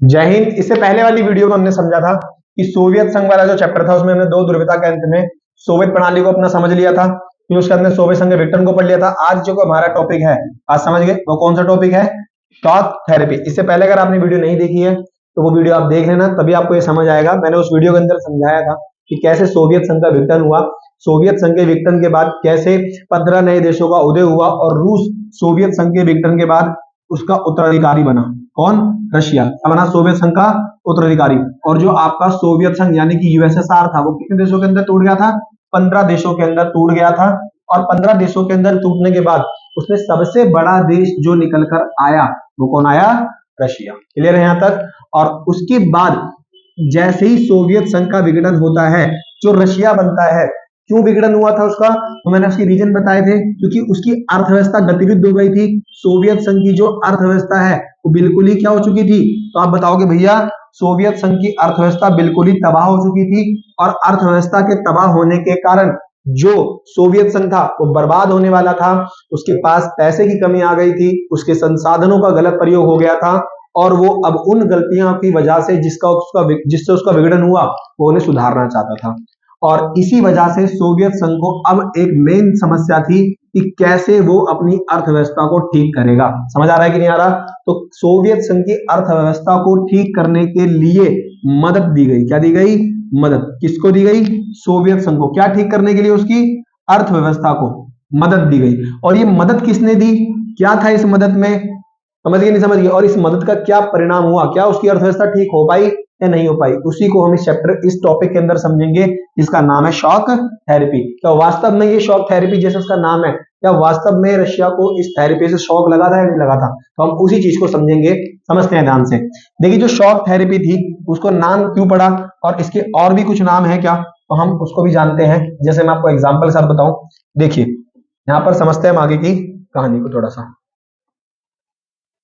जय हिंद। इससे पहले वाली वीडियो में हमने समझा था कि सोवियत संघ वाला जो चैप्टर था उसमें हमने दो ध्रुवीयता के अंत में सोवियत प्रणाली को अपना समझ लिया था, फिर उसके अंदर सोवियत संघ के विघटन को पढ़ लिया था। आज जो हमारा टॉपिक है, आज समझ गए वो कौन सा टॉपिक है? Shock therapy. इससे पहले अगर आपने वीडियो नहीं देखी है तो वो वीडियो आप देख लेना, तभी आपको ये समझ आएगा। मैंने उस वीडियो के अंदर समझाया था कि कैसे सोवियत संघ का विघटन हुआ, सोवियत संघ के विघटन के बाद कैसे 15 नए देशों का उदय हुआ और रूस सोवियत संघ के विघटन के बाद उसका उत्तराधिकारी बना। कौन? रशिया बना सोवियत संघ का उत्तराधिकारी। और जो आपका सोवियत संघ यानी कि यूएसएसआर था वो कितने देशों के अंदर टूट गया था? 15 देशों के अंदर टूट गया था। और 15 देशों के अंदर टूटने के बाद उसमें सबसे बड़ा देश जो निकल कर आया वो कौन आया? रशिया। क्लियर है यहां तक? और उसके बाद जैसे ही सोवियत संघ का विघटन होता है, जो रशिया बनता है, क्यों विघटन हुआ था उसका? तो मैंने उसके रीजन बताए थे, क्योंकि उसकी अर्थव्यवस्था गतिविधि हो गई थी। सोवियत संघ की जो अर्थव्यवस्था है वो बिल्कुल ही क्या हो चुकी थी? तो आप बताओगे भैया सोवियत संघ की अर्थव्यवस्था बिल्कुल ही तबाह हो चुकी थी। और अर्थव्यवस्था के तबाह होने के कारण जो सोवियत संघ था वो बर्बाद होने वाला था। उसके पास पैसे की कमी आ गई थी, उसके संसाधनों का गलत प्रयोग हो गया था और वो अब उन गलतियों की वजह से जिससे उसका विघटन हुआ वो उन्हें सुधारना चाहता था। और इसी वजह से सोवियत संघ को अब एक मेन समस्या थी कि कैसे वो अपनी अर्थव्यवस्था को ठीक करेगा। समझ आ रहा है कि नहीं आ रहा? तो सोवियत संघ की अर्थव्यवस्था को ठीक करने के लिए मदद दी गई। क्या दी गई? मदद। किसको दी गई? सोवियत संघ को। क्या ठीक करने के लिए? उसकी अर्थव्यवस्था को मदद दी गई। और ये मदद किसने दी? क्या था इस मदद में? समझ गए नहीं समझ गए? और इस मदद का क्या परिणाम हुआ? क्या उसकी अर्थव्यवस्था ठीक हो पाई या नहीं हो पाई? उसी को हम इस टॉपिक के अंदर समझेंगे, जिसका नाम है शॉक थेरेपी। क्या वास्तव में ये शॉक थेरेपी जैसे उसका नाम है, क्या वास्तव में रशिया को इस थेरेपी से शॉक लगा था या नहीं लगा था? तो हम उसी चीज को समझेंगे। समझते हैं ध्यान से। देखिए जो शॉक थेरेपी थी उसको नाम क्यों पड़ा और इसके और भी कुछ नाम है क्या, तो हम उसको भी जानते हैं। जैसे मैं आपको एग्जाम्पल के साथ बताऊं, देखिए यहां पर समझते हैं हम आगे की कहानी को थोड़ा सा।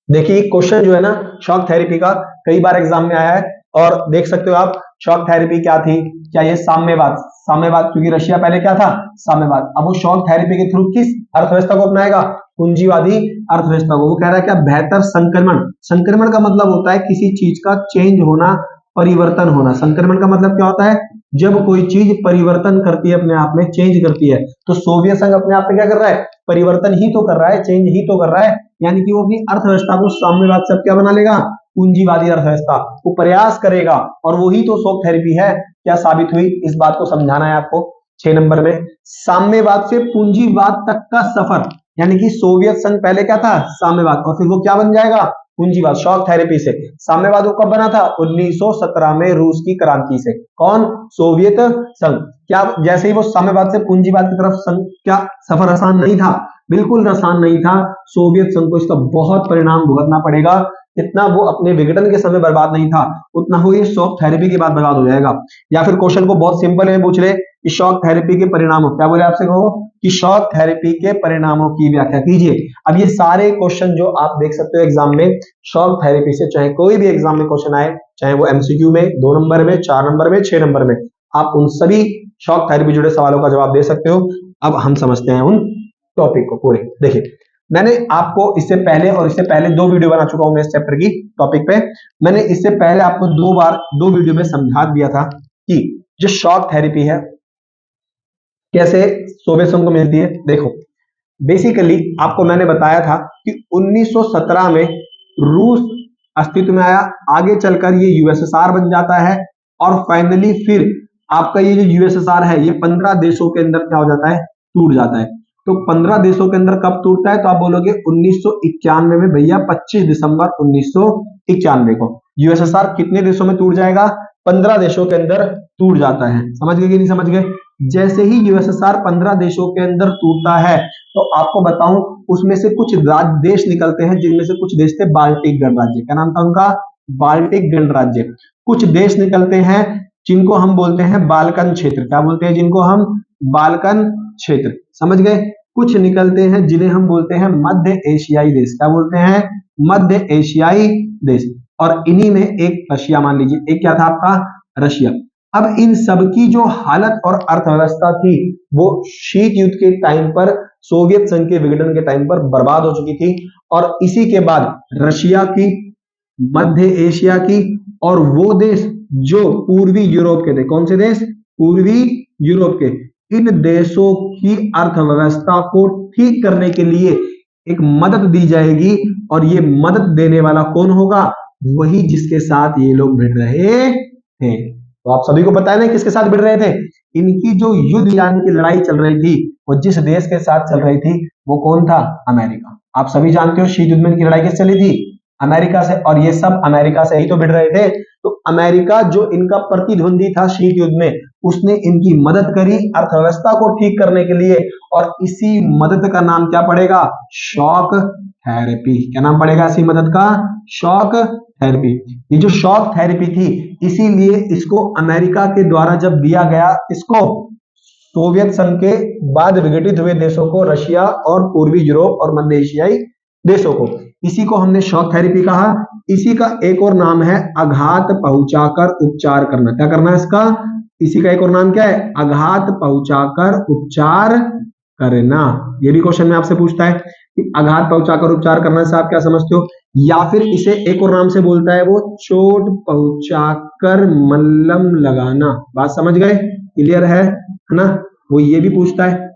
देखिए क्वेश्चन जो है ना शॉक थेरेपी का कई बार एग्जाम में आया है और देख सकते हो आप शॉक थेरेपी क्या थी। क्या ये साम्यवाद? साम्यवाद, क्योंकि रशिया पहले क्या था? साम्यवाद। अब वो शॉक थेरेपी के थ्रू किस अर्थव्यवस्था को अपनाएगा? पूंजीवादी अर्थव्यवस्था को। वो कह रहा है क्या? बेहतर संक्रमण। संक्रमण का मतलब होता है किसी चीज का चेंज होना, परिवर्तन होना। संक्रमण का मतलब क्या होता है? जब कोई चीज परिवर्तन करती है, अपने आप में चेंज करती है। तो सोवियत संघ अपने आप में क्या कर रहा है? परिवर्तन ही तो कर रहा है, चेंज ही तो कर रहा है। यानी कि वो अपनी अर्थव्यवस्था को साम्यवाद से क्या बना लेगा? पूंजीवादी अर्थव्यवस्था। वो प्रयास करेगा और वही तो शॉक थेरेपी है। क्या साबित हुई? इस बात को समझाना है आपको 6 नंबर में। साम्यवाद से पूंजीवाद तक का सफर, यानी कि सोवियत संघ पहले क्या था? साम्यवाद, और फिर वो क्या बन जाएगा? पूंजीवाद। शॉक थेरेपी से साम्यवाद वो कब बना था? 1917 में रूस की क्रांति से। कौन? सोवियत संघ। क्या जैसे ही वो साम्यवाद से पूंजीवाद की तरफ क्या सफर आसान नहीं था? बिल्कुल आसान नहीं था। सोवियत संघ को इसका बहुत परिणाम भुगतना पड़ेगा। इतना वो अपने विघटन के समय बर्बाद नहीं था, उतना वो ये शॉक थेरेपी के बाद बर्बाद हो जाएगा। या फिर क्वेश्चन को बहुत सिंपल में पूछ ले कि शॉक थेरेपी के परिणामों, क्या बोले आपसे कहो कि शॉक थेरेपी के परिणामों की व्याख्या कीजिए। अब ये सारे क्वेश्चन जो आप देख सकते हो एग्जाम में शॉक थेरेपी से, चाहे कोई भी एग्जाम में क्वेश्चन आए, चाहे वो एमसीक्यू में 2 नंबर में, 4 नंबर में, 6 नंबर में, आप उन सभी शॉक थेरेपी जुड़े सवालों का जवाब दे सकते हो। अब हम समझते हैं उन टॉपिक को पूरे। देखिए मैंने आपको इससे पहले और इससे पहले 2 वीडियो बना चुका हूं मैं इस चैप्टर की टॉपिक पे। मैंने इससे पहले आपको 2 वीडियो में समझा दिया था कि जो शॉक थेरेपी है कैसे सोवियत संघ को मिलती है। देखो बेसिकली आपको मैंने बताया था कि 1917 में रूस अस्तित्व में आया, आगे चलकर ये यूएसएसआर बन जाता है और फाइनली फिर आपका ये जो यूएसएसआर है ये 15 देशों के अंदर क्या हो जाता है, टूट जाता है। तो 15 देशों के अंदर कब टूटता है, तो आप बोलोगे 1991 में भैया, 25 दिसंबर 1991 को यूएसएसआर कितने देशों में टूट जाएगा, 15 देशों के अंदर टूट जाता है। समझ गए कि नहीं समझ गए? जैसे ही यूएसएसआर 15 देशों के अंदर टूटता है तो आपको बताऊं उसमें से कुछ देश निकलते हैं, जिनमें से कुछ देश थे बाल्टिक गणराज्य। क्या नाम था उनका, बाल्टिक गणराज्य। कुछ देश निकलते हैं जिनको हम बोलते हैं बाल्कन क्षेत्र। क्या बोलते हैं जिनको हम, बाल्कन क्षेत्र। समझ गए? कुछ निकलते हैं जिन्हें हम बोलते हैं मध्य एशियाई देश। क्या बोलते हैं, मध्य एशियाई देश। और इन्हीं में एक रशिया मान लीजिए, एक क्या था आपका, रशिया। अब इन सब की जो हालत और अर्थव्यवस्था थी वो शीत युद्ध के टाइम पर, सोवियत संघ के विघटन के टाइम पर बर्बाद हो चुकी थी। और इसी के बाद रशिया की, मध्य एशिया की और वो देश जो पूर्वी यूरोप के थे, कौन से देश, पूर्वी यूरोप के, इन देशों की अर्थव्यवस्था को ठीक करने के लिए एक मदद दी जाएगी। और ये मदद देने वाला कौन होगा, वही जिसके साथ ये लोग भिड़ रहे थे। तो आप सभी को पता है ना किसके साथ भिड़ रहे थे, इनकी जो युद्ध यानी की लड़ाई चल रही थी वो जिस देश के साथ चल रही थी वो कौन था, अमेरिका। आप सभी जानते हो शीत युद्ध में इनकी लड़ाई किससे चली थी, अमेरिका से। और ये सब अमेरिका से ही तो भिड़ रहे थे। तो अमेरिका जो इनका प्रतिद्वंदी था शीत युद्ध में, उसने इनकी मदद करी अर्थव्यवस्था को ठीक करने के लिए। और इसी मदद का नाम क्या पड़ेगा, शॉक थेरेपी। क्या नाम पड़ेगा इसी मदद का, शॉक थेरेपी। ये जो शॉक थेरेपी थी, इसीलिए इसको अमेरिका के द्वारा जब दिया गया, इसको सोवियत संघ के बाद विघटित हुए देशों को, रशिया और पूर्वी यूरोप और मध्य एशियाई देशों को, इसी को हमने शॉक थेरेपी कहा। इसी का एक और नाम है आघात पहुंचाकर उपचार करना। क्या करना है इसका, इसी का एक और नाम क्या है, आघात पहुंचाकर उपचार करना। ये भी क्वेश्चन में आपसे पूछता है कि आघात पहुंचाकर उपचार करने से आप क्या समझते हो, या फिर इसे एक और नाम से बोलता है वो चोट पहुंचाकर मल्लम लगाना। बात समझ गए, क्लियर है ना? वो ये भी पूछता है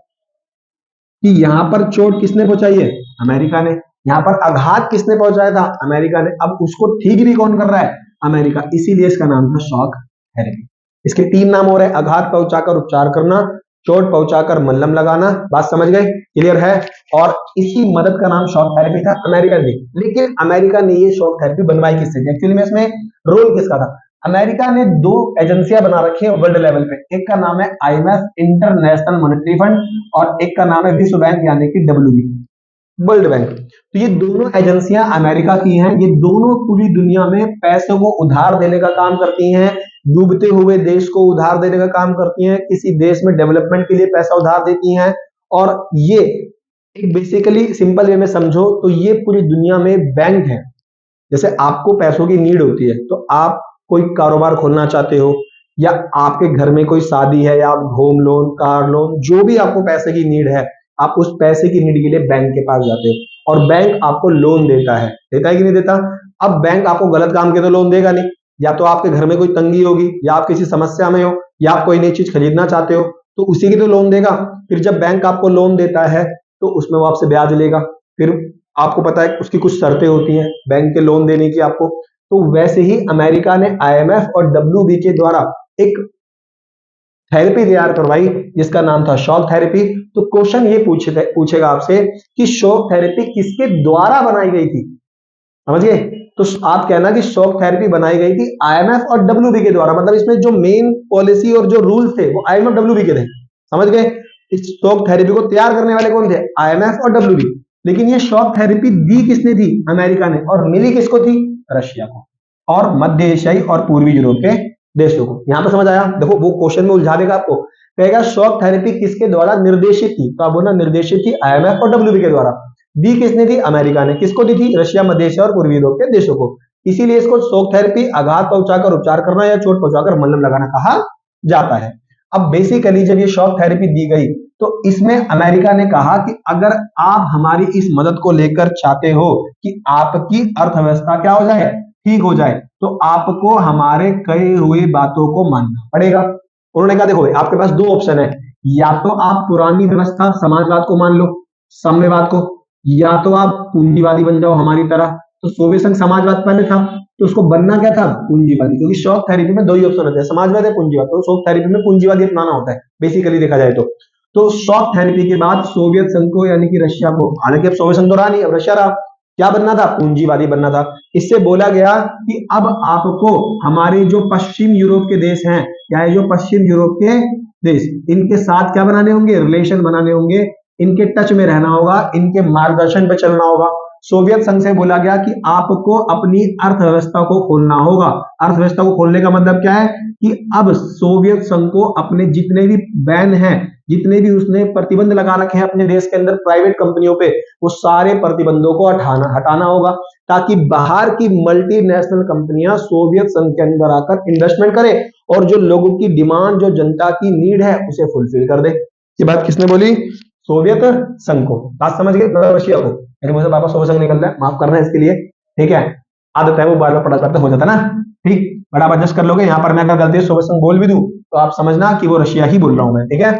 कि यहां पर चोट किसने पहुंचाई है, अमेरिका ने। यहाँ पर आघात किसने पहुंचाया था, अमेरिका ने। अब उसको ठीक भी कौन कर रहा है, अमेरिका। इसीलिए इसका नाम था शॉक थेरेपी। इसके 3 नाम हो रहे हैं, आघात पहुंचाकर उपचार करना, चोट पहुंचाकर मल्लम लगाना। बात समझ गए, क्लियर है? और इसी मदद का नाम शॉक थेरेपी था, अमेरिका ने। लेकिन अमेरिका ने ये शॉक थेरेपी बनवाई किससे, एक्चुअली में इसमें रोल किसका था। अमेरिका ने 2 एजेंसियां बना रखी है वर्ल्ड लेवल पे। एक का नाम है IMF, इंटरनेशनल मॉनेटरी फंड, और एक का नाम है विश्व बैंक यानी कि WB, वर्ल्ड बैंक। तो ये दोनों एजेंसियां अमेरिका की हैं। ये दोनों पूरी दुनिया में पैसों को उधार देने का काम करती हैं, डूबते हुए देश को उधार देने का काम करती हैं, किसी देश में डेवलपमेंट के लिए पैसा उधार देती हैं। और ये एक बेसिकली सिंपल वे में समझो तो ये पूरी दुनिया में बैंक है। जैसे आपको पैसों की नीड होती है तो आप कोई कारोबार खोलना चाहते हो, या आपके घर में कोई शादी है, या आप होम लोन, कार लोन, जो भी आपको पैसे की नीड है, आप उस पैसे की नीड के लिए बैंक के पास जाते हो और बैंक आपको लोन देता है कि नहीं देता। अब बैंक आपको गलत काम के तो लोन देगा नहीं, या तो आपके घर में कोई तंगी होगी, या आप किसी समस्या में हो, या आप कोई नई चीज खरीदना चाहते हो, तो उसी की तो लोन देगा। फिर जब बैंक आपको लोन देता है तो उसमें वो आपसे ब्याज लेगा। फिर आपको पता है उसकी कुछ शर्तें होती हैं बैंक के लोन देने की आपको। तो वैसे ही अमेरिका ने IMF और WB के द्वारा एक थेरेपी तैयार करवाई जिसका नाम था शॉक थेरेपी। तो क्वेश्चन ये पूछेगा आपसे कि शॉक थेरेपी किसके द्वारा बनाई गई थी, समझिए। तो आप कहना कि शॉक थेरेपी बनाई गई थी IMF और WB के द्वारा, मतलब इसमें जो मेन पॉलिसी और जो रूल्स थे वो IMF WB के थे, समझ गए। इस शॉक थेरेपी को तैयार करने वाले कौन थे, IMF और WB। लेकिन ये शॉक थेरेपी दी किसने थी, अमेरिका ने, और मिली किसको थी, रशिया को, और मध्य एशियाई और पूर्वी यूरोप के देशों को। यहां पर समझ आया? देखो वो क्वेश्चन में उलझा देगा आपको, कहेगा शॉक थेरेपी किसके द्वारा निर्देशित थी, तो आप बोलना निर्देशित थी IMF और WB के द्वारा। दी किसने थी, अमेरिका ने। किसको दी थी, रशिया, मध्य एशिया और पूर्वी यूरोप के देशों को। इसीलिए इसको शॉक थेरेपी, आघात पहुंचाकर उपचार करना या चोट पहुंचाकर मलहम लगाना कहा जाता है। अब बेसिकली जब ये शॉक थेरेपी दी गई तो इसमें अमेरिका ने कहा कि अगर आप हमारी इस मदद को लेकर चाहते हो कि आपकी अर्थव्यवस्था क्या हो जाए, ठीक हो जाए, तो आपको हमारे कहे हुए बातों को मानना पड़ेगा। उन्होंने कहा देखो आपके पास 2 ऑप्शन है, या तो आप पुरानी व्यवस्था समाजवाद को मान लो, साम्यवाद को, या तो आप पूंजीवादी बन जाओ हमारी तरह। तो सोवियत संघ समाजवाद पहले था, तो उसको बनना क्या था, पूंजीवादी, क्योंकि शॉक थेरेपी में दो ही ऑप्शन होते हैं, समाजवाद या पूंजीवाद। तो शॉक थेरेपी में पूंजीवादी अपनाना होता है बेसिकली देखा जाए तो शॉक थेरेपी के बाद सोवियत संघ को यानी कि रशिया को, हालांकि अब सोवियत संघ तो रहा नहीं, अब रशिया रहा, क्या बनना था, पूंजीवादी बनना था। इससे बोला गया कि अब आपको हमारे जो पश्चिम यूरोप के देश हैं, क्या है, जो पश्चिम यूरोप के देश, इनके साथ क्या बनाने होंगे, रिलेशन बनाने होंगे, इनके टच में रहना होगा, इनके मार्गदर्शन पे चलना होगा। सोवियत संघ से बोला गया कि आपको अपनी अर्थव्यवस्था को खोलना होगा। अर्थव्यवस्था को खोलने का मतलब क्या है कि अब सोवियत संघ को अपने जितने भी बैन हैं, जितने भी उसने प्रतिबंध लगा रखे हैं अपने देश के अंदर प्राइवेट कंपनियों पे, वो सारे प्रतिबंधों को हटाना होगा, ताकि बाहर की मल्टीनेशनल कंपनियां सोवियत संघ के अंदर आकर इन्वेस्टमेंट करें और जो लोगों की डिमांड, जो जनता की नीड है, उसे फुलफिल कर दे। ये बात किसने बोली, सोवियत संघ को। बात समझ गए, रशिया को। लेकिन मुझे वापस सोवियत संघ निकल रहा है, माफ करना है इसके लिए, ठीक है, आदत है वो बार बार पढ़ा करते हो जाता ना, ठीक, बड़ा आप एडजस्ट कर लोगे। यहाँ पर मैं अगर गलती से सोवियत संघ बोल भी दूं तो आप समझना कि वो रशिया ही बोल रहा हूं मैं, ठीक है।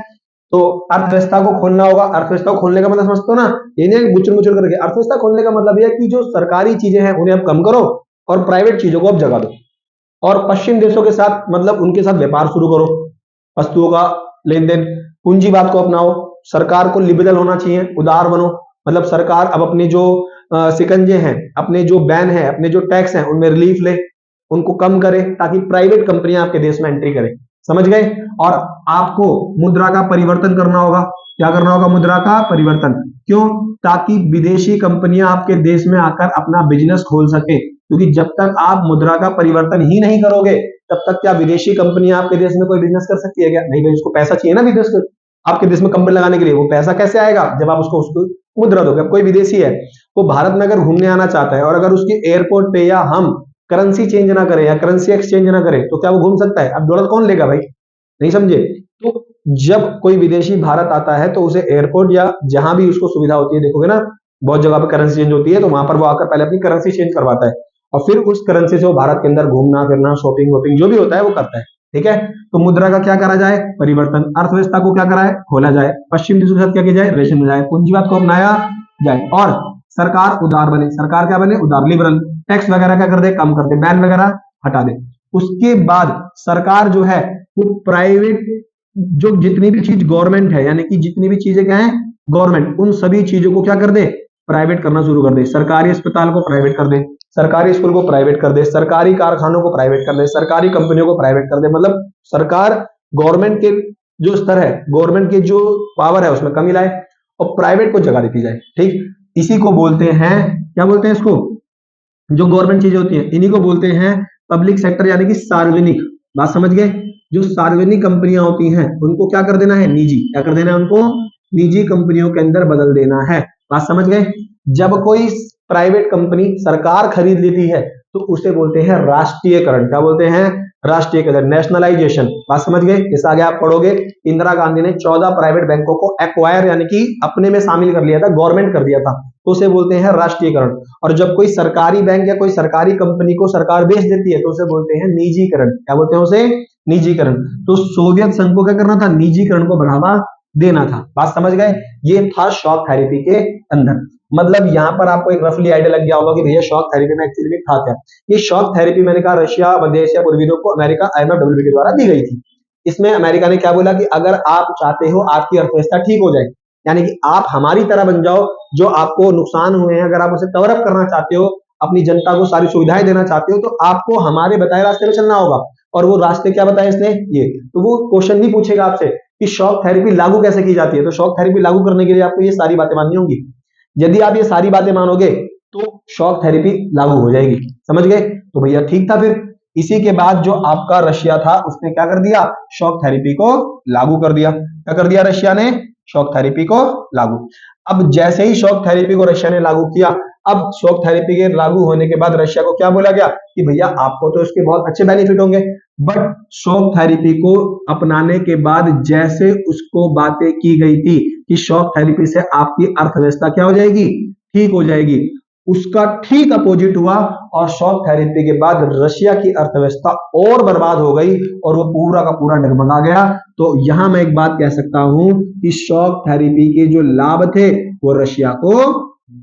तो अर्थव्यवस्था को खोलना होगा। अर्थव्यवस्था को खोलने का मतलब समझते हो ना, ये नहीं गुचुर मुचुर करके। अर्थव्यवस्था खोलने का मतलब यह है कि जो सरकारी चीजें हैं उन्हें अब कम करो और प्राइवेट चीजों को अब जगा दो, और पश्चिम देशों के साथ मतलब उनके साथ व्यापार शुरू करो, वस्तुओं का लेन देन, पूंजीवाद को अपनाओ। सरकार को लिबरल होना चाहिए, उदार बनो, मतलब सरकार अब अपने जो शिकंजे हैं, अपने जो बैन है, अपने जो टैक्स हैं, उनमें रिलीफ ले, उनको कम करे, ताकि प्राइवेट कंपनियां आपके देश में एंट्री करें, समझ गए। और आपको मुद्रा का परिवर्तन करना होगा। क्या करना होगा, मुद्रा का परिवर्तन, क्यों, ताकि विदेशी कंपनियां आपके देश में आकर अपना बिजनेस खोल सके, क्योंकि जब तक आप मुद्रा का परिवर्तन ही नहीं करोगे तब तक क्या विदेशी कंपनियां आपके देश में कोई बिजनेस कर सकती है क्या, नहीं भाई, उसको पैसा चाहिए ना विदेश को, आपके देश में कंपनी लगाने के लिए। वो पैसा कैसे आएगा, जब आप उसको मुद्रा दोगे। अब कोई विदेशी है, वो भारत में अगर घूमने आना चाहता है और अगर उसके एयरपोर्ट पे या हम करेंसी चेंज ना करें या करेंसी एक्सचेंज ना करें तो क्या वो घूम सकता है, अब डॉलर कौन लेगा भाई, नहीं समझे। तो जब कोई विदेशी भारत आता है तो उसे एयरपोर्ट या जहां भी उसको सुविधा होती है, देखोगे ना बहुत जगह पे करेंसी चेंज होती है, तो वहां पर वो आकर पहले अपनी करेंसी चेंज करवाता है और फिर उस करेंसी से वो भारत के अंदर घूमना फिरना, शॉपिंग वॉपिंग जो भी होता है वो करता है, ठीक है। तो मुद्रा का क्या करा जाए, परिवर्तन। अर्थव्यवस्था को क्या कराए, खोला जाए। पश्चिम देशों के साथ क्या किया जाए, रिलेशन में जाए। पूंजीवाद को अपनाया जाए और सरकार उदार बने। सरकार क्या बने, उदार, लिबरल। टैक्स वगैरह क्या कर दे, कम कर दे, बैन वगैरह हटा दे। उसके बाद सरकार जो है वो प्राइवेट, जो जितनी भी चीज गवर्नमेंट है, यानी कि जितनी भी चीजें क्या है गवर्नमेंट, उन सभी चीजों को क्या कर दे, प्राइवेट करना शुरू कर दे। सरकारी अस्पताल को प्राइवेट कर दे, सरकारी स्कूल को प्राइवेट कर दे, सरकारी कारखानों को प्राइवेट कर दे, सरकारी कंपनियों को प्राइवेट कर दे। मतलब सरकार गवर्नमेंट के जो स्तर है, गवर्नमेंट की जो पावर है उसमें कमी लाए और प्राइवेट को जगह देती जाए, ठीक। इसी को बोलते हैं, क्या बोलते हैं इसको, जो गवर्नमेंट चीजें होती हैं इन्हीं को बोलते हैं पब्लिक सेक्टर, यानी कि सार्वजनिक। बात समझ गए। जो सार्वजनिक कंपनियां होती हैं उनको क्या कर देना है, निजी, क्या कर देना है उनको, निजी कंपनियों के अंदर बदल देना है। बात समझ गए। जब कोई प्राइवेट कंपनी सरकार खरीद लेती है तो उसे बोलते हैं राष्ट्रीयकरण। क्या बोलते हैं, राष्ट्रीयकरण, नेशनलाइजेशन। बात समझ गए। इस आगे आप पढ़ोगे, इंदिरा गांधी ने 14 प्राइवेट बैंकों को एक्वायर यानी कि अपने में शामिल कर लिया था, गवर्नमेंट कर दिया था, तो उसे बोलते हैं राष्ट्रीयकरण। और जब कोई सरकारी बैंक या कोई सरकारी कंपनी को सरकार बेच देती है तो उसे बोलते हैं निजीकरण। क्या बोलते हैं उसे, निजीकरण। तो सोवियत संघ को क्या करना था, निजीकरण को बढ़ावा देना था। बात समझ गए। ये था शॉक थेरेपी के अंदर। मतलब यहां पर आपको एक रफली आइडिया लग गया होगा कि भैया शॉक थेरेपी में एक्चुअली था क्या। ये शॉक थेरेपी मैंने कहा रशिया, मध्य एशिया, पूर्वी यूरोप को अमेरिका IMF के द्वारा दी गई थी। इसमें अमेरिका ने क्या बोला कि अगर आप चाहते हो आपकी अर्थव्यवस्था ठीक हो जाए, यानी कि आप हमारी तरह बन जाओ, जो आपको नुकसान हुए हैं अगर आप उसे कवर अप करना चाहते हो, अपनी जनता को सारी सुविधाएं देना चाहते हो, तो आपको हमारे बताए रास्ते में चलना होगा। और वो रास्ते क्या बताए इसने, ये। तो वो क्वेश्चन नहीं पूछेगा आपसे कि शॉक थेरेपी लागू कैसे की जाती है, तो शॉक थेरेपी लागू करने के लिए आपको ये सारी बातें माननी होंगी। यदि आप ये सारी बातें मानोगे तो शॉक थेरेपी लागू हो जाएगी, समझ गए। तो भैया ठीक था। फिर इसी के बाद जो आपका रशिया था उसने क्या कर दिया, शॉक थेरेपी को लागू कर दिया। क्या कर दिया रशिया ने, शॉक थेरेपी को लागू। अब जैसे ही शॉक थेरेपी को रशिया ने लागू किया, अब शॉक थेरेपी के लागू होने के बाद रशिया को क्या बोला गया कि भैया आपको तो इसके बहुत अच्छे बेनिफिट होंगे, बट शॉक थेरेपी को अपनाने के बाद जैसे उसको बातें की गई थी कि शॉक थेरेपी से आपकी अर्थव्यवस्था क्या हो जाएगी, ठीक हो जाएगी, उसका ठीक अपोजिट हुआ। और शॉक थेरेपी के बाद रशिया की अर्थव्यवस्था और बर्बाद हो गई और वो पूरा का पूरा डगमगा गया। तो यहां मैं एक बात कह सकता हूं कि शॉक थेरेपी के जो लाभ थे वो रशिया को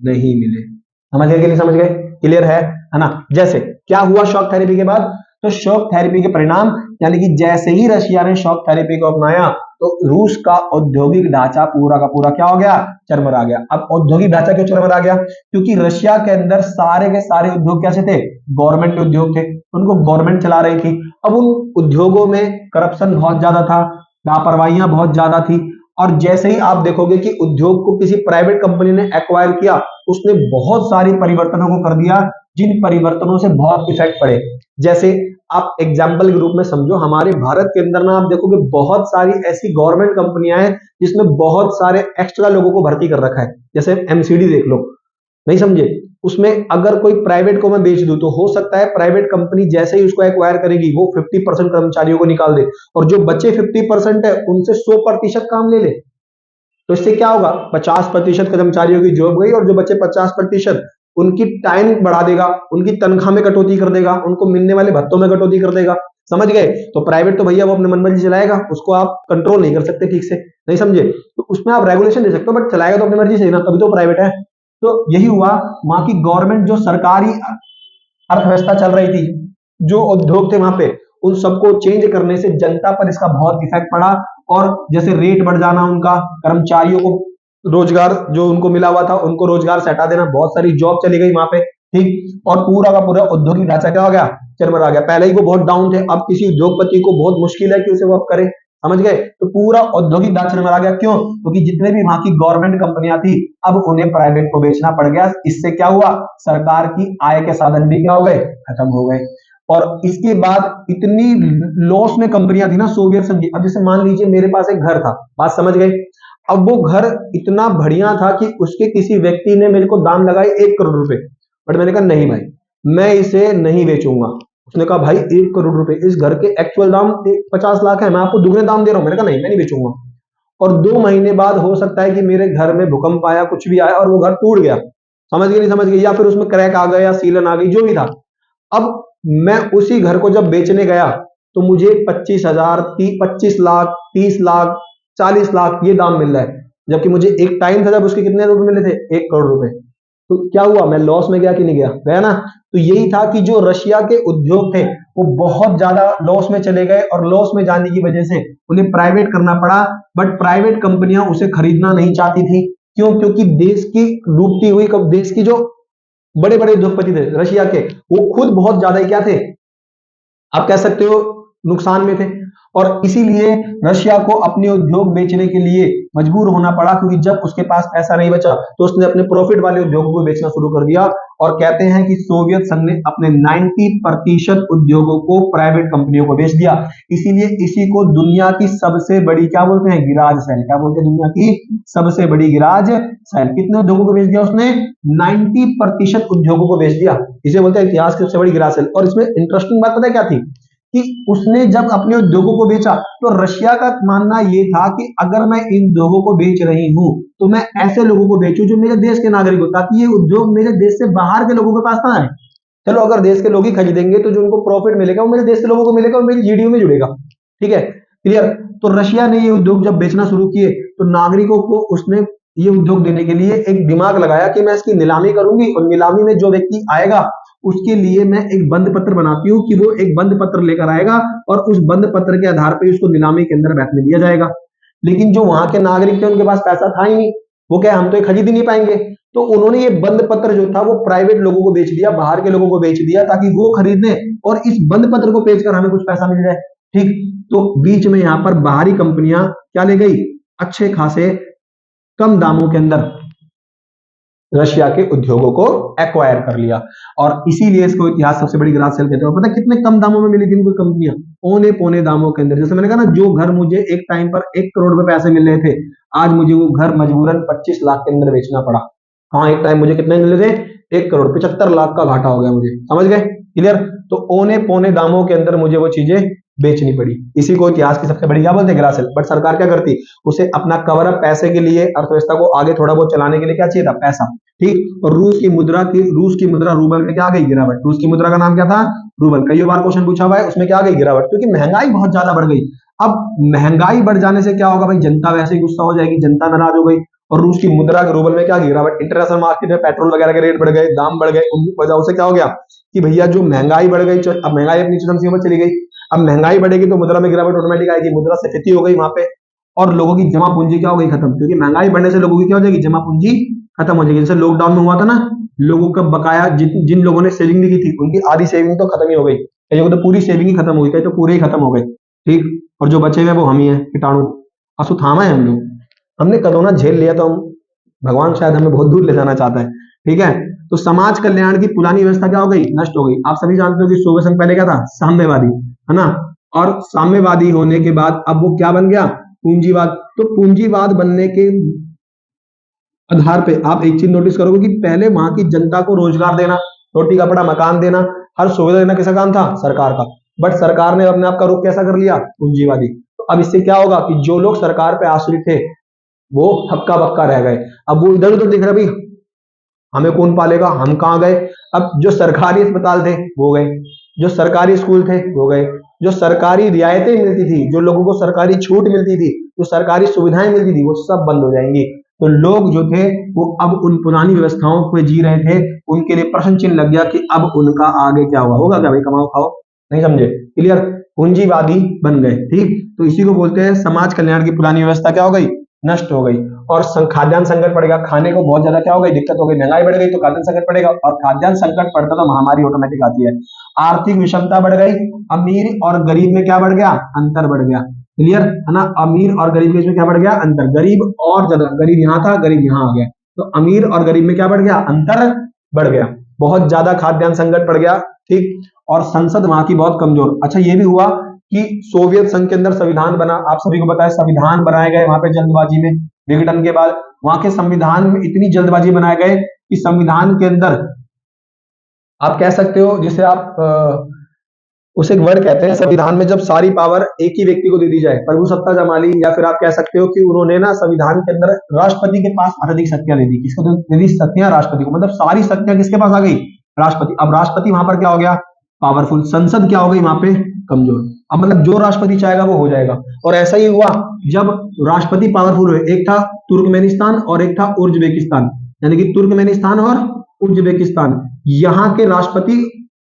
नहीं मिले। समझ गए कि नहीं समझ गए, क्लियर है ना। जैसे क्या हुआ शॉक थेरेपी के बाद? तो शॉक थेरेपी के परिणाम यानी कि जैसे ही रशिया ने शॉक थेरेपी को अपनाया तो रूस का औद्योगिक ढांचा पूरा का पूरा क्या हो गया? चरमरा गया। अब औद्योगिक ढांचा क्यों चरमरा गया? क्योंकि रशिया के अंदर सारे के सारे उद्योग कैसे थे? गवर्नमेंट उद्योग थे, उनको गवर्नमेंट चला रही थी। अब उन उद्योगों में करप्शन बहुत ज्यादा था, लापरवाहियां बहुत ज्यादा थी, और जैसे ही आप देखोगे कि उद्योग को किसी प्राइवेट कंपनी ने एक्वायर किया, उसने बहुत सारी परिवर्तनों को कर दिया, जिन परिवर्तनों से बहुत इफेक्ट पड़े। जैसे आप एग्जाम्पल के रूप में समझो, हमारे भारत के अंदर ना आप देखोगे बहुत सारी ऐसी गवर्नमेंट कंपनियां हैं जिसमें बहुत सारे एक्स्ट्रा लोगों को भर्ती कर रखा है। जैसे एमसीडी देख लो, नहीं समझे? उसमें अगर कोई प्राइवेट को मैं बेच दूं तो हो सकता है प्राइवेट कंपनी जैसे ही उसको एक्वायर करेगी वो 50% कर्मचारियों को निकाल दे, और जो बचे 50% है उनसे 100% काम ले ले। तो इससे क्या होगा? 50% कर्मचारियों की जॉब गई, और जो बचे 50% उनकी टाइम बढ़ा देगा, उनकी तनख्वाह में कटौती कर देगा, उनको मिलने वाले भत्तों में कटौती कर देगा। समझ गए? तो प्राइवेट तो भैया वो अपने मन मर्जी चलाएगा, उसको आप कंट्रोल नहीं कर सकते ठीक से, नहीं समझे? तो उसमें आप रेगुलेशन दे सकते हो, बट चलाएगा तो अपनी मर्जी से ही ना, तभी तो प्राइवेट है। तो यही हुआ, वहां की गवर्नमेंट जो सरकारी अर्थव्यवस्था चल रही थी, जो उद्योग थे वहां पे, उन सबको चेंज करने से जनता पर इसका बहुत इफेक्ट पड़ा। और जैसे रेट बढ़ जाना, उनका कर्मचारियों को रोजगार जो उनको मिला हुआ था उनको रोजगार से हटा देना, बहुत सारी जॉब चली गई वहां पे, ठीक। और पूरा का पूरा औद्योगिक ढांचा क्या हो गया? चरमरा गया। पहले ही वो बहुत डाउन थे, अब किसी उद्योगपति को बहुत मुश्किल है कि उसे वो अब करे। समझ गए? तो पूरा औद्योगिक ढांचा चरमरा गया। क्यों? क्योंकि जितने भी वहां की गवर्नमेंट कंपनियां थी अब उन्हें प्राइवेट को बेचना पड़ गया। इससे क्या हुआ? सरकार की आय के साधन भी क्या हो गए? खत्म हो गए। और इसके बाद इतनी लॉस में कंपनियां थी ना सोवियत संघ की। अब जैसे मान लीजिए मेरे पास एक घर था, बात समझ गए? अब वो घर इतना बढ़िया था कि उसके किसी व्यक्ति ने मेरे को दाम लगाए 1 करोड़ रुपए, बट मैंने कहा नहीं भाई, मैं इसे नहीं बेचूंगा। उसने कहा भाई 1 करोड़ रुपए, इस घर के एक्चुअल दाम 50 लाख है, मैं आपको दुगने दाम दे रहा हूं। मैंने कहा नहीं, मैं नहीं बेचूंगा। और 2 महीने बाद हो सकता है कि मेरे घर में भूकंप आया, कुछ भी आया, और वो घर टूट गया। समझ गए? नहीं समझ गए? या फिर उसमें क्रैक आ गया या सीलन आ गई, जो भी था। अब मैं उसी घर को जब बेचने गया तो मुझे 25,000, 25 लाख, 30 लाख, 40 लाख ये दाम मिल रहा है, जबकि मुझे एक टाइम था जब उसके कितने रुपए मिले थे? 1 करोड़ रुपए। तो क्या हुआ? मैं लॉस में गया कि नहीं गया? गया ना। तो यही था कि जो रशिया के उद्योग थे वो बहुत ज्यादा लॉस में चले गए, और लॉस में जाने की वजह से उन्हें प्राइवेट करना पड़ा। बट प्राइवेट कंपनियां उसे खरीदना नहीं चाहती थी। क्यों? क्योंकि देश की डूबती हुई, देश की जो बड़े बड़े उद्योगपति थे रशिया के, वो खुद बहुत ज्यादा क्या थे, आप कह सकते हो, नुकसान में थे। और इसीलिए रशिया को अपने उद्योग बेचने के लिए मजबूर होना पड़ा, क्योंकि जब उसके पास पैसा नहीं बचा तो उसने अपने प्रॉफिट वाले उद्योगों को बेचना शुरू कर दिया। और कहते हैं कि सोवियत संघ ने अपने 90% उद्योगों को प्राइवेट कंपनियों को बेच दिया। इसीलिए इसी को दुनिया की सबसे बड़ी क्या बोलते हैं? Garage sale. क्या बोलते हैं? दुनिया की सबसे बड़ी गिराज सेल। कितने उद्योगों को बेच दिया उसने? 90% उद्योगों को बेच दिया। इसे बोलते हैं इतिहास की सबसे बड़ी गिराज सेल। और इसमें इंटरेस्टिंग बात पता है क्या थी? कि उसने जब अपने उद्योगों को बेचा तो रशिया का मानना यह था कि अगर मैं इन उद्योगों को बेच रही हूं तो मैं ऐसे लोगों को बेचूं जो मेरे देश के नागरिक हो, ताकि ये उद्योग मेरे देश से बाहर के लोगों के पास ना आए। चलो अगर देश के लोग ही खरीदेंगे तो जो उनको प्रॉफिट मिलेगा वो मेरे देश के लोगों को मिलेगा और मेरी जीडीपी में जुड़ेगा। ठीक है, क्लियर? तो रशिया ने ये उद्योग जब बेचना शुरू किए तो नागरिकों को उसने ये उद्योग देने के लिए एक दिमाग लगाया कि मैं इसकी नीलामी करूंगी, और नीलामी में जो व्यक्ति आएगा उसके लिए मैं एक बंद पत्र बनाती हूँ कि वो एक बंद पत्र लेकर आएगा, और उस बंद पत्र के आधार पर उसको नीलामी के अंदर बैठने दिया जाएगा। लेकिन जो वहां के नागरिक थे उनके पास पैसा था ही नहीं, वो क्या, हम तो ये खरीद ही नहीं पाएंगे। तो उन्होंने ये बंद पत्र जो था वो प्राइवेट लोगों को बेच दिया, बाहर के लोगों को बेच दिया, ताकि वो खरीदें और इस बंद पत्र को बेचकर हमें कुछ पैसा मिल जाए। ठीक। तो बीच में यहां पर बाहरी कंपनियां क्या ले गई? अच्छे खासे कम दामों के अंदर रशिया के उद्योगों को एक्वायर कर लिया। और इसीलिए इसको इतिहास सबसे बड़ी गिराज सेल कहते हैं। पता कितने कम दामों में मिली थी इनको कंपनियां? पौने पौने दामों के अंदर। जैसे मैंने कहा ना, जो घर मुझे एक टाइम पर 1 करोड़ रुपए पैसे मिल रहे थे, आज मुझे वो घर मजबूरन 25 लाख के अंदर बेचना पड़ा। हाँ, एक टाइम मुझे कितने मिल रहे थे? 1 करोड़, 75 लाख का घाटा हो गया मुझे। समझ गए? क्लियर? तो औने पौने दामों के अंदर मुझे वो चीजें बेचनी पड़ी। इसी को इतिहास की सबसे बड़ी क्या बोलते हैं? Garage cell. बट सरकार क्या करती? उसे अपना कवर अप पैसे के लिए, अर्थव्यवस्था को आगे थोड़ा बहुत चलाने के लिए क्या चाहिए था? पैसा। ठीक। और रूस की मुद्रा रूबल में क्या आ गई? गिरावट। रूस की मुद्रा का नाम क्या था? रूबल। कई बार क्वेश्चन पूछा हुआ है, उसमें क्या आ गई? गिरावट। क्योंकि महंगाई बहुत ज्यादा बढ़ गई। अब महंगाई बढ़ जाने से क्या होगा भाई? जनता वैसे ही गुस्सा हो जाएगी, जनता नाराज हो गई, और रूस की मुद्रा के रूबल में क्या गिरावट, इंटरनेशनल मार्केट में पेट्रोल वगैरह के रेट बढ़ गए, दाम बढ़ गए, उनकी वजह से क्या हो गया कि भैया जो महंगाई बढ़ गई, अब महंगाई अपनी चरम सीमा पर चली गई। अब महंगाई बढ़ेगी तो मुद्रा में गिरावट ऑटोमेटिक आएगी, मुद्रास्फीति हो गई वहां पे, और लोगों की जमा पूंजी क्या हो गई खत्म, क्योंकि महंगाई बढ़ने से लोगों की क्या हो जाएगी, जमा पूंजी खत्म हो जाएगी। जैसे लॉकडाउन में हुआ था ना, लोगों का बकाया जिन लोगों ने सेविंग भी की थी उनकी आधी सेविंग तो खत्म ही हो गई, कईयों को तो पूरी सेविंग ही खत्म हो गई, कई तो पूरे ही खत्म हो गए। ठीक, और जो बचे हुए वो हम ही हैं कीटाणु, असु थामा है हम लोग, हमने कोरोना झेल लिया तो हम, भगवान शायद हमें बहुत दूर ले जाना चाहता है। ठीक है, तो समाज कल्याण की पुरानी व्यवस्था क्या हो गई, नष्ट हो गई। आप सभी जानते हो कि सोवियत संघ पहले क्या था, साम्यवादी, है ना, और साम्यवादी होने के बाद अब वो क्या बन गया, पूंजीवाद। तो पूंजीवाद बनने के आधार पे आप एक चीज नोटिस करोगे कि पहले वहां की जनता को रोजगार देना, रोटी कपड़ा मकान देना, हर सुविधा देना किसका काम था, सरकार का। बट सरकार ने अपने आप का रुख कैसा कर लिया, पूंजीवादी। तो अब इससे क्या होगा कि जो लोग सरकार पे आश्रित थे वो हक्का बक्का रह गए। अब वो इधर उधर दिख रहे, भाई हमें कौन पालेगा, हम कहाँ गए। अब जो सरकारी अस्पताल थे वो गए, जो सरकारी स्कूल थे वो गए, जो सरकारी रियायतें मिलती थी, जो लोगों को सरकारी छूट मिलती थी, जो सरकारी सुविधाएं मिलती थी, वो सब बंद हो जाएंगी। तो लोग जो थे वो अब उन पुरानी व्यवस्थाओं पे जी रहे थे, उनके लिए प्रश्न चिन्ह लग गया कि अब उनका आगे क्या हुआ होगा, क्या भाई कमाओ खाओ, नहीं समझे, क्लियर, पूंजीवादी बन गए। ठीक, तो इसी को बोलते हैं समाज कल्याण की पुरानी व्यवस्था क्या हो गई, नष्ट हो गई। और खाद्यान्न संकट पड़ेगा, खाने को बहुत ज्यादा क्या हो गई, दिक्कत हो गई, महंगाई बढ़ गई तो खाद्यान्न संकट पड़ेगा, और खाद्यान्न संकट पड़ता तो महामारी ऑटोमेटिक आती है। आर्थिक विषमता बढ़ गई, अमीर और गरीब में क्या बढ़ गया, अंतर बढ़ गया, क्लियर है ना, अमीर और गरीब के बीच में क्या बढ़ गया, अंतर, गरीब और ज्यादा, गरीब यहाँ था गरीब यहाँ आ गया, तो अमीर और गरीब में क्या बढ़ गया, अंतर बढ़ गया, बहुत ज्यादा खाद्यान्न संकट पड़ गया। ठीक, और संसद वहां की बहुत कमजोर। अच्छा ये भी हुआ कि सोवियत संघ के अंदर संविधान बना, आप सभी को पता है संविधान बनाए गए वहां पे जल्दबाजी में, विघटन के बाद वहां के संविधान में इतनी जल्दबाजी बनाए गए कि संविधान के अंदर आप कह सकते हो जिसे आप उसे एक वर्ड कहते हैं संविधान में, जब सारी पावर एक ही व्यक्ति को दे दी जाए, प्रभु सत्ता जमा ली, या फिर आप कह सकते हो कि उन्होंने ना संविधान के अंदर राष्ट्रपति के पास अत्यधिक शक्तियां दे दी, किसको दे दी, शक्तियां राष्ट्रपति को, मतलब सारी शक्तियां किसके पास आ गई, राष्ट्रपति। अब राष्ट्रपति वहां पर क्या हो गया, पावरफुल, संसद क्या हो गई वहां पे, कमजोर। अब मतलब जो राष्ट्रपति चाहेगा वो हो जाएगा, और ऐसा ही हुआ जब राष्ट्रपति पावरफुल हुए, एक था तुर्कमेनिस्तान और एक था उज्बेकिस्तान, यानी कि तुर्कमेनिस्तान और उज्बेकिस्तान, यहाँ के राष्ट्रपति,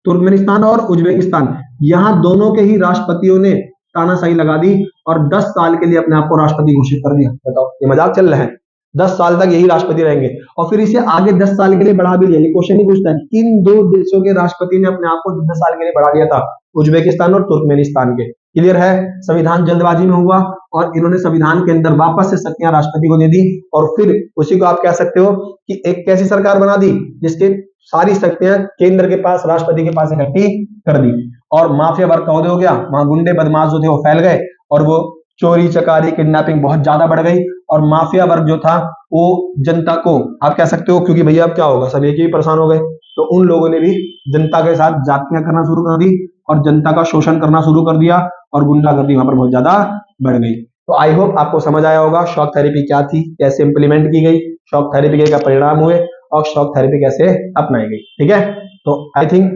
तुर्कमेनिस्तान और उज्बेकिस्तान, यहाँ दोनों के ही राष्ट्रपतियों ने तानाशाही लगा दी और 10 साल के लिए अपने आप को राष्ट्रपति घोषित कर दिया। बताओ ये मजाक चल रहा है, 10 साल तक यही राष्ट्रपति रहेंगे, और फिर इसे आगे 10 साल के लिए बढ़ा भी लिया। ये क्वेश्चन ही पूछता है किन दो देशों के राष्ट्रपति ने अपने आप को 10 साल के लिए बढ़ा दिया था, उज्बेकिस्तान और तुर्कमेनिस्तान के, क्लियर है। संविधान जल्दबाजी में हुआ और इन्होंने संविधान के अंदर वापस से शक्तियां राष्ट्रपति को दे दी, और फिर उसी को आप कह सकते हो कि एक कैसी सरकार बना दी जिसके सारी शक्तियां केंद्र के पास, राष्ट्रपति के पास इकट्ठी कर दी, और माफिया वर्ग का हो गया, वहां गुंडे बदमाश जो थे वो फैल गए, और वो चोरी चकारी किडनैपिंग बहुत ज्यादा बढ़ गई, और माफिया वर्ग जो था वो जनता को आप कह सकते हो, क्योंकि भैया अब क्या होगा, सब एक ही परेशान हो गए, तो उन लोगों ने भी जनता के साथ जातियां करना शुरू कर दी और जनता का शोषण करना शुरू कर दिया, और गुंडागर्दी वहां पर बहुत ज्यादा बढ़ गई। तो आई होप आपको समझ आया होगा शॉक थेरेपी क्या थी, कैसे इंप्लीमेंट की गई, शॉक थेरेपी के क्या परिणाम हुए, और शॉक थेरेपी कैसे अपनाई गई। ठीक है, तो आई थिंक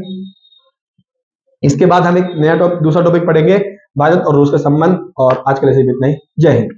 इसके बाद हम एक नया दूसरा टॉपिक पढ़ेंगे, भारत और रूस के संबंध, और आज के लिए सिर्फ इतना ही। जय हिंद।